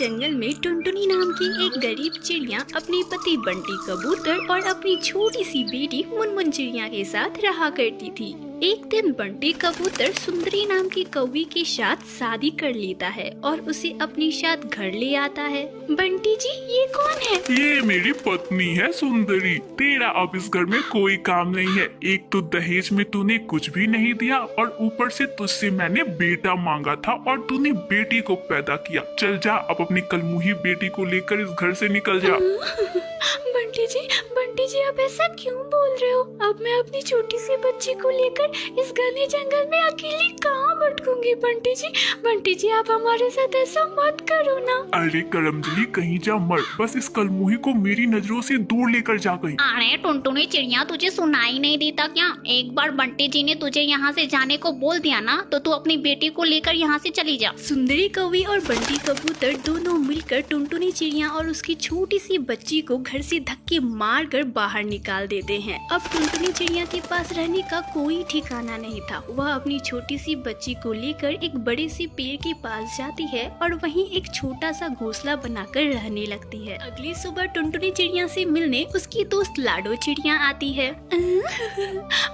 जंगल में टुनटुनी नाम की एक गरीब चिड़िया अपने पति बंटी कबूतर और अपनी छोटी सी बेटी मुनमुन चिड़िया के साथ रहा करती थी। एक दिन बंटी कबूतर सुंदरी नाम की कौवी के साथ शादी कर लेता है और उसे अपने साथ घर ले आता है। बंटी जी, ये कौन है? ये मेरी पत्नी है सुंदरी। तेरा अब इस घर में कोई काम नहीं है। एक तो दहेज में तूने कुछ भी नहीं दिया और ऊपर से तुझसे मैंने बेटा मांगा था और तूने बेटी को पैदा किया। चल जा, अब अपनी कलमुही बेटी को लेकर इस घर से निकल जा। बंटी जी आप ऐसा क्यों बोल रहे हो? अब मैं अपनी छोटी सी बच्ची को लेकर इस घने जंगल में अकेली कहाँ भटकूंगी? बंटी जी आप हमारे साथ ऐसा मत करो ना। अरे करमजली, कहीं जा मर, बस इस कलमुही को मेरी नजरों से दूर लेकर जा गई। अरे टुनटुनी चिड़िया, तुझे सुनाई नहीं देता क्या? एक बार बंटी जी ने तुझे यहाँ से जाने को बोल दिया ना, तो तू अपनी बेटी को लेकर यहाँ से चली जा। सुंदरी कौवी और बंटी कबूतर दोनों मिलकर टुनटुनी चिड़िया और उसकी छोटी सी बच्ची को घर से धक्के मार कर बाहर निकाल देते हैं। अब टुनटुनी चिड़िया के पास रहने का कोई ठिकाना नहीं था। वह अपनी छोटी सी बच्ची को लेकर एक बड़े से पेड़ के पास जाती है और वहीं एक छोटा सा घोंसला बनाकर रहने लगती है। अगली सुबह टुनटुनी चिड़िया से मिलने उसकी दोस्त लाडो चिड़िया आती है।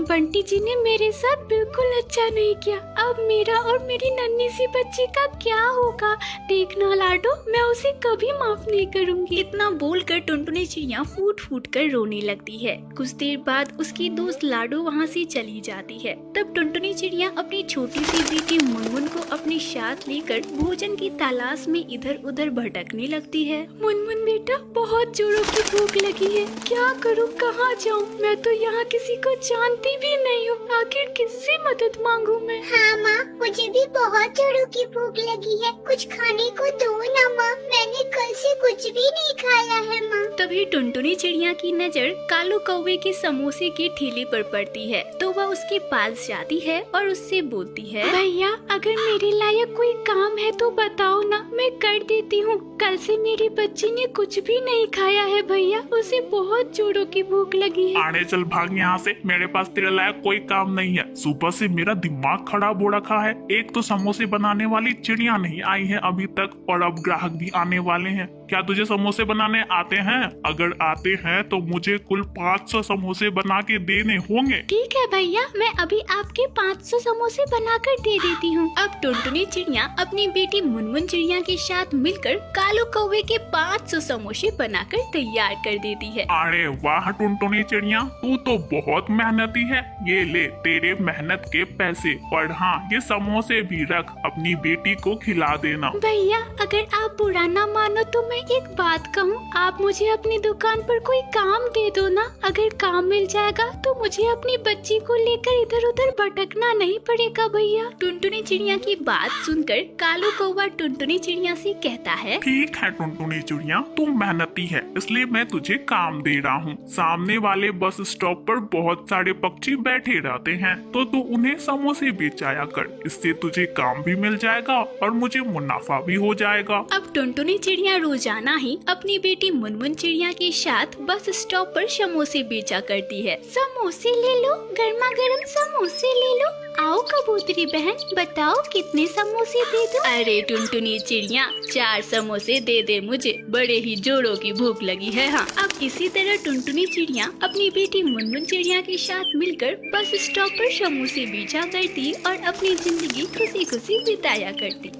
बंटी जी ने मेरे साथ बिल्कुल अच्छा नहीं किया। अब मेरा और मेरी नन्ही सी बच्ची का क्या होगा? देखना लाडो, मैं उसे कभी माफ नहीं करूंगी। इतना बोलकर टुनटुनी चिड़िया फूट फूट कर रोने लगती है। कुछ देर बाद उसकी दोस्त लाडो वहाँ से चली जाती है। तब टुनटुनी चिड़िया अपनी छोटी सी बेटी मुनमुन को अपने साथ लेकर भोजन की तलाश में इधर उधर भटकने लगती है। मुनमुन बेटा, बहुत जोरों की भूख लगी है। क्या करूँ, कहाँ जाऊँ? मैं तो यहाँ किसी को जानती भी नहीं हूँ। आखिर किससे मदद मांगू मैं? हाँ माँ, मुझे भी बहुत जोरों की भूख लगी है। कुछ खाने को दो ना माँ, मैंने कल से कुछ भी नहीं खाया है माँ। तभी टुनटुनी चिड़िया की नजर कालू कौवे के समोसे के ठेले पर पड़ती है, तो वह उसके पास जाती है और उससे बोलती है, भैया अगर मेरे लायक कोई काम है तो बताओ ना, मैं कर देती हूँ। कल से मेरी बच्ची ने कुछ भी नहीं खाया है भैया, उसे बहुत जोरों की भूख लगी है। अरे चल भाग यहाँ से, मेरे पास तेरे लायक कोई काम नहीं है। सुबह से मेरा दिमाग खराब हो रखा है। एक तो समोसे बनाने वाली चिड़िया नहीं आई है अभी तक और अब ग्राहक भी आने वाले हैं। क्या तुझे समोसे बनाने आते हैं? अगर आते हैं तो मुझे कुल 500 समोसे बना के देने होंगे। ठीक है भैया, मैं अभी आपके 500 समोसे बनाकर दे देती हूँ। अब टुनटुनी चिड़िया अपनी बेटी मुनमुन चिड़िया के साथ मिलकर कालू कौवे के 500 समोसे बनाकर तैयार कर देती है। अरे वाह टुनटुनी चिड़िया, तू तो बहुत मेहनती है। ये ले तेरे मेहनत के पैसे, और हाँ ये समोसे भी रख, अपनी बेटी को खिला देना। भैया अगर आप बुरा ना मानो तो मैं एक बात कहूँ, आप मुझे अपनी दुकान पर कोई काम दे दो ना। अगर काम मिल जाएगा तो मुझे अपनी बच्ची को लेकर इधर उधर भटकना नहीं पड़ेगा भैया। टुनटुनी चिड़िया की बात सुनकर कालू कौवा टुनटुनी चिड़िया से कहता है, ठीक है टुनटुनी चिड़िया, तू मेहनती है इसलिए मैं तुझे काम दे रहा हूँ। सामने वाले बस स्टॉप पर बहुत सारे पक्षी बैठे रहते हैं, तो तू उन्हें समोसे बेचाया कर। इससे तुझे काम भी मिल जाएगा और मुझे मुनाफा भी हो जाएगा। अब टुनटुनी चिड़िया रोजाना ही अपनी बेटी मुनमुन चिड़िया के साथ बस स्टॉप पर समोसे बेचा करती है। समोसे ले लो, गर्मा गर्म समोसे ले लो। आओ कबूतरी बहन, बताओ कितने समोसे दे दो? अरे टुनटुनी चिड़िया, 4 समोसे दे दे मुझे, बड़े ही जोरों की भूख लगी है। हाँ, अब इसी तरह टुनटुनी चिड़िया अपनी बेटी मुनमुन चिड़िया के साथ मिलकर बस स्टॉप पर समोसे बेचा करती और अपनी जिंदगी खुशी खुशी बिताया करती।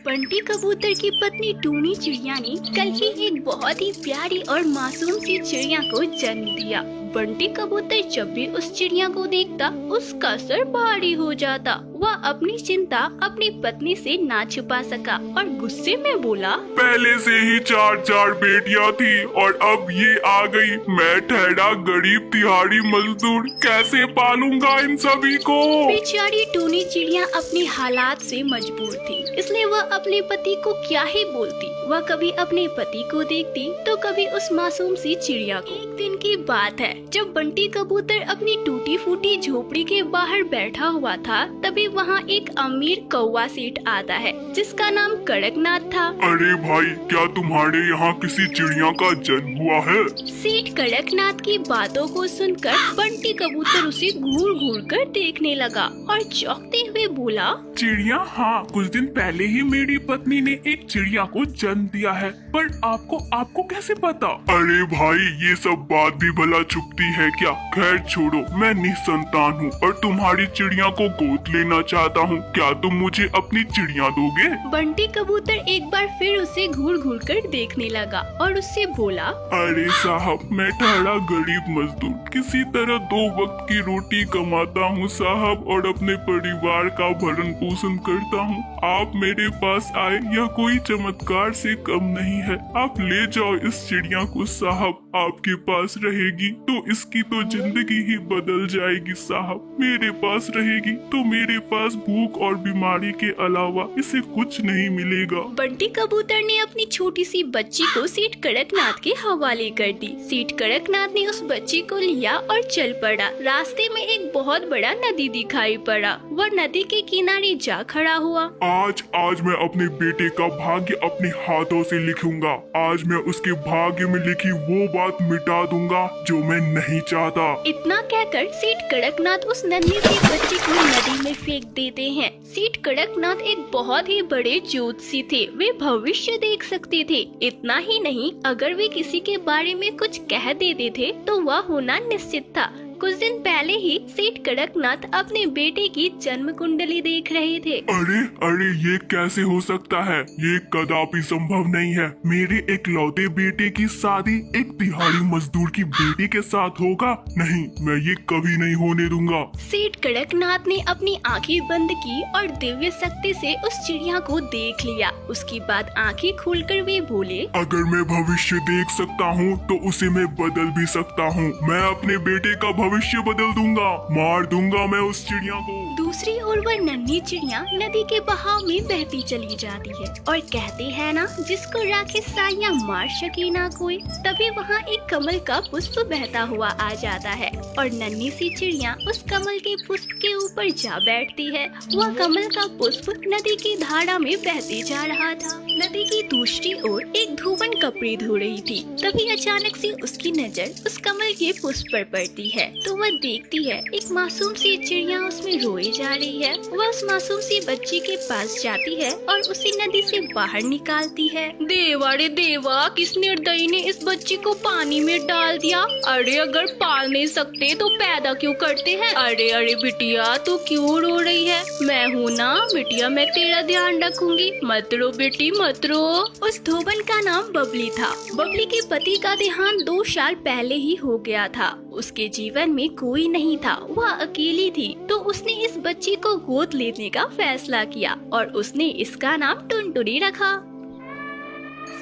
बंटी कबूतर की पत्नी टूनी चिड़िया ने कल ही एक बहुत ही प्यारी और मासूम सी चिड़िया को जन्म दिया। बंटी कबूतर जब भी उस चिड़िया को देखता उसका सर भारी हो जाता। वह अपनी चिंता अपनी पत्नी से ना छुपा सका और गुस्से में बोला, पहले से ही 4 बेटियां थी और अब ये आ गई। मैं ठहरा गरीब दिहाड़ी मजदूर, कैसे पालूंगा इन सभी को? बेचारी टूनी चिड़िया अपनी हालात से मजबूर थी, इसलिए वह अपने पति को क्या ही बोलती। वह कभी अपने पति को देखती तो कभी उस मासूम सी चिड़िया को। एक दिन की बात है जब बंटी कबूतर अपनी टूटी फूटी झोपड़ी के बाहर बैठा हुआ था, तभी वहाँ एक अमीर कौवा सेठ आता है जिसका नाम कड़कनाथ था। अरे भाई, क्या तुम्हारे यहाँ किसी चिड़िया का जन्म हुआ है? सेठ कड़कनाथ की बातों को सुनकर बंटी कबूतर उसे घूर घूर कर देखने लगा और चौंकते हुए बोला, चिड़िया, हाँ, कुछ दिन पहले ही मेरी पत्नी ने एक चिड़िया को जन्म दिया है, पर आपको कैसे पता? अरे भाई, ये सब बात भी भला छुपती है क्या? खैर छोड़ो, मैं निसंतान हूँ और तुम्हारी चिड़िया को गोद लेना चाहता हूँ। क्या तुम मुझे अपनी चिड़िया दोगे? बंटी कबूतर एक बार फिर उसे घूर घूर कर देखने लगा और उससे बोला, अरे साहब, मैं ठहरा गरीब मजदूर, किसी तरह 2 वक्त की रोटी कमाता हूँ साहब, और अपने परिवार का भरण पोषण करता हूँ। आप मेरे पास आए यह कोई चमत्कार से कम नहीं है। आप ले जाओ इस चिड़िया को साहब, आपके पास रहेगी तो इसकी तो जिंदगी ही बदल जाएगी साहब। मेरे पास रहेगी तो मेरे पास भूख और बीमारी के अलावा इसे कुछ नहीं मिलेगा। बंटी कबूतर ने अपनी छोटी सी बच्ची को सेठ कड़कनाथ के हवाले कर दी। सेठ कड़कनाथ ने उस बच्ची को लिया और चल पड़ा। रास्ते में एक बहुत बड़ा नदी दिखाई पड़ा। वह नदी के किनारे जा खड़ा हुआ। आज मैं अपने बेटे का भाग्य अपने हाथों से लिखूंगा। आज मैं उसके भाग्य में लिखी वो बात मिटा दूंगा जो मैं नहीं चाहता। इतना कहकर सेठ कड़कनाथ उस नन्हे से बच्चे को नदी में फेंक देते हैं। सेठ कड़कनाथ एक बहुत ही बड़े ज्योतिषी थे। वे भविष्य देख सकते थे। इतना ही नहीं, अगर वे किसी के बारे में कुछ कह देते थे तो वह होना निश्चित था। कुछ दिन पहले ही सेठ कड़कनाथ अपने बेटे की जन्म कुंडली देख रहे थे। अरे ये कैसे हो सकता है? ये कदापि संभव नहीं है। मेरे इकलौते बेटे की शादी एक दिहाड़ी मजदूर की बेटी के साथ होगा? नहीं, मैं ये कभी नहीं होने दूंगा। सेठ कड़कनाथ ने अपनी आंखें बंद की और दिव्य शक्ति से उस चिड़िया को देख लिया। उसके बाद आंखें खोलकर वे बोले, अगर मैं भविष्य देख सकता हूँ तो उसे मैं बदल भी सकता हूँ। मैं अपने बेटे का भविष्य बदल दूंगा, मार दूंगा मैं उस चिड़िया को। दूसरी ओर वह नन्ही चिड़िया नदी के बहाव में बहती चली जाती है और कहते हैं ना, जिसको राखे साइयां मार सके ना कोई। तभी वहाँ एक कमल का पुष्प बहता हुआ आ जाता है और नन्ही सी चिड़िया उस कमल के पुष्प के ऊपर जा बैठती है। वह कमल का पुष्प नदी की धारा में बहते जा रहा था। नदी की दूसरी ओर एक धोबन कपड़े धो रही थी। तभी अचानक से उसकी नजर उस कमल के पुष्प पर पड़ती है तो वह देखती है एक मासूम सी चिड़िया उसमें रोई जा रही है। वह उस मासूम सी बच्ची के पास जाती है और उसे नदी से बाहर निकालती है। देवा रे देवा, किस निर्दयी ने इस बच्ची को पानी में डाल दिया। अरे अगर पाल नहीं सकते तो पैदा क्यों करते हैं। अरे बिटिया, तू क्यों रो रही है? मैं हूँ ना बिटिया, मैं तेरा ध्यान रखूंगी। मत रो बेटी, मत रो। उस धोबन का नाम बबली था। बबली के पति का देहांत 2 साल पहले ही हो गया था। उसके जीवन में कोई नहीं था, वह अकेली थी। तो उसने इस बच्ची को गोद लेने का फैसला किया और उसने इसका नाम टुनटुनी रखा।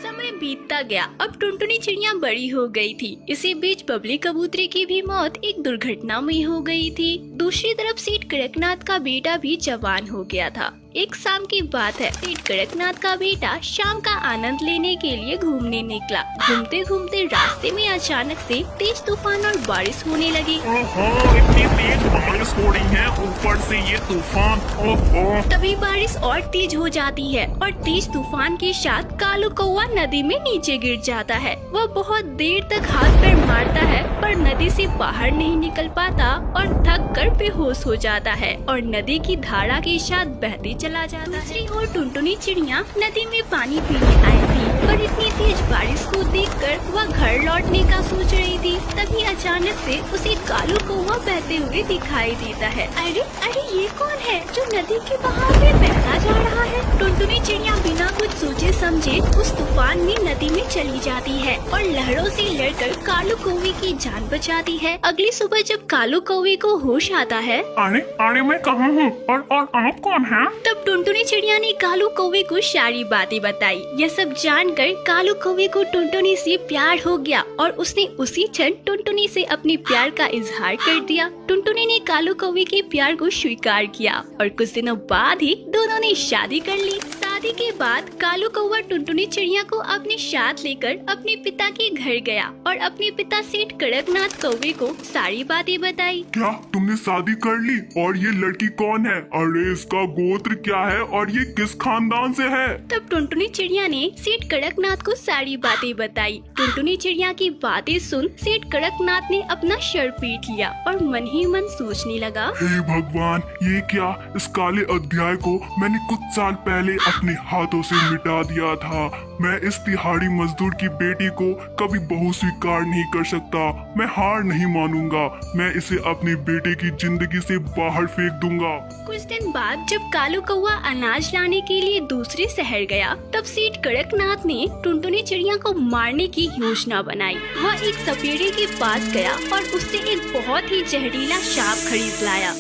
समय बीतता गया। अब टुनटुनी चिड़िया बड़ी हो गई थी। इसी बीच बबली कबूतरी की भी मौत एक दुर्घटना में हो गई थी। दूसरी तरफ सेठ कड़कनाथ का बेटा भी जवान हो गया था। एक शाम की बात है। सेठ कड़कनाथ का बेटा शाम का आनंद लेने के लिए घूमने निकला। घूमते घूमते रास्ते में अचानक से तेज तूफान और बारिश होने लगी। ओहो, इतनी तेज बारिश हो रही है, ऊपर से ये तूफान। ओहो। तभी बारिश और तेज हो जाती है और तेज तूफान के साथ कालू कौवा नदी में नीचे गिर जाता है। वह बहुत देर तक हाथ पैर मारता है पर नदी से बाहर नहीं निकल पाता और थक कर बेहोश हो जाता है और नदी की धारा के साथ बहती चला जाता है। दूसरी ओर टुनटुनी चिड़िया नदी में पानी पीने आई थी पर इतनी तेज बारिश को देखकर वह घर लौटने का सोच रही थी। तभी अचानक से उसे कालू कौवा बहते हुए दिखाई देता है। अरे ये कौन है जो नदी के बहाव में बहता जा रहा है? टुनटुनी चिड़िया बिना कुछ सोचे समझे उस तूफान में नदी में चली जाती है और लहरों से लड़कर कालू कौवे की जान बचाती है। अगली सुबह जब कालू कौवे को होश आता है, अरे मैं कहाँ हूँ और आप कौन हैं? तब टुनटुनी चिड़िया ने कालू कौवे को सारी बातें बताई। यह सब जानकर कालू कौवे को टुनटुनी से प्यार हो गया और उसने उसी क्षण टुनटुनी से अपने प्यार का इजहार कर दिया। टुनटुनी ने कालू कौवे के प्यार को स्वीकार किया और कुछ दिनों बाद ही दोनों ने शादी कर ली। शादी शादी के बाद कालू कौवा टुनटुनी चिड़िया को अपने साथ लेकर अपने पिता के घर गया और अपने पिता सेठ कड़कनाथ कौवे को सारी बातें बताई। क्या तुमने शादी कर ली? और ये लड़की कौन है? अरे इसका गोत्र क्या है और ये किस खानदान से है? तब टुनटुनी चिड़िया ने सेठ कड़कनाथ को सारी बातें बताई। टुनटुनी चिड़िया की बातें सुन सेठ कड़कनाथ ने अपना सर पीट लिया और मन ही मन सोचने लगा, हे भगवान, ये क्या? इस काले अध्याय को मैंने कुछ साल पहले अपने हाथों से मिटा दिया था। मैं इस तिहाड़ी मजदूर की बेटी को कभी बहू स्वीकार नहीं कर सकता। मैं हार नहीं मानूंगा। मैं इसे अपनी बेटे की जिंदगी से बाहर फेंक दूंगा। कुछ दिन बाद जब कालू कौवा अनाज लाने के लिए दूसरे शहर गया, तब सेठ कड़कनाथ ने टुनटुनी चिड़िया को मारने की योजना बनाई। वह एक सपेरे के पास गया और उससे एक बहुत ही जहरीला सांप खरीद लाया।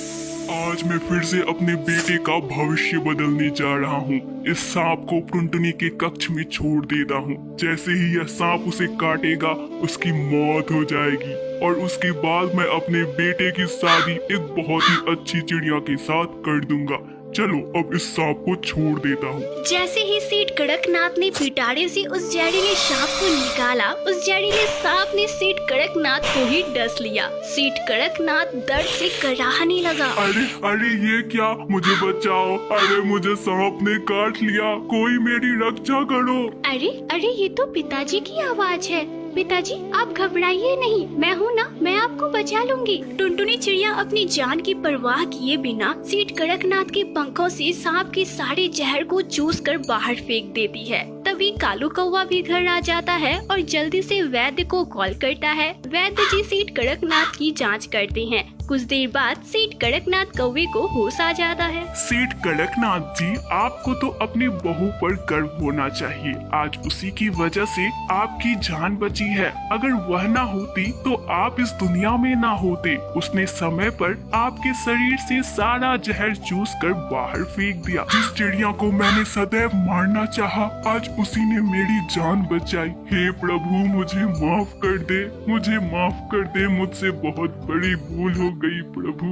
आज मैं फिर से अपने बेटे का भविष्य बदलने जा रहा हूँ। इस सांप को टुनटुनी के कक्ष में छोड़ देता हूँ। जैसे ही यह सांप उसे काटेगा, उसकी मौत हो जाएगी और उसके बाद मैं अपने बेटे की शादी एक बहुत ही अच्छी चिड़िया के साथ कर दूंगा। चलो अब इस सांप को छोड़ देता हूँ। जैसे ही सेठ कड़कनाथ ने पिटारे से उस जहरीले सांप को निकाला, उस जहरीले सांप ने सेठ कड़कनाथ को ही डस लिया। सेठ कड़कनाथ दर्द से कराहने लगा। अरे अरे ये क्या? मुझे बचाओ! अरे मुझे सांप ने काट लिया। कोई मेरी रक्षा करो। अरे अरे ये तो पिताजी की आवाज है। पिताजी आप घबराइए नहीं, मैं हूँ ना, मैं आपको बचा लूंगी। टुनटुनी चिड़िया अपनी जान की परवाह किए बिना सेठ कड़कनाथ के पंखों से सांप के सारे जहर को चूस कर बाहर फेंक देती है। तभी कालू कौवा भी घर आ जाता है और जल्दी से वैद्य को कॉल करता है। वैद्य जी सेठ कड़कनाथ की जांच करते हैं। कुछ देर बाद सेठ कड़कनाथ कौवे को होश आ जाता है। सेठ कड़कनाथ जी, आपको तो अपनी बहू पर गर्व होना चाहिए। आज उसी की वजह से आपकी जान बची है। अगर वह ना होती तो आप इस दुनिया में ना होते। उसने समय पर आपके शरीर से सारा जहर चूस कर बाहर फेंक दिया। जिस चिड़िया को मैंने सदैव मारना चाहा, आज उसी ने मेरी जान बचाई। हे प्रभु, मुझे माफ कर दे, मुझे माफ कर दे। मुझसे बहुत बड़ी भूल हो गई प्रभु।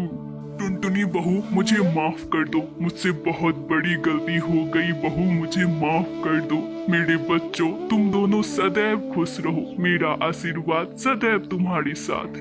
टुनटुनी बहू, मुझे माफ कर दो। मुझसे बहुत बड़ी गलती हो गई बहू, मुझे माफ कर दो। मेरे बच्चों, तुम दोनों सदैव खुश रहो। मेरा आशीर्वाद सदैव तुम्हारे साथ है।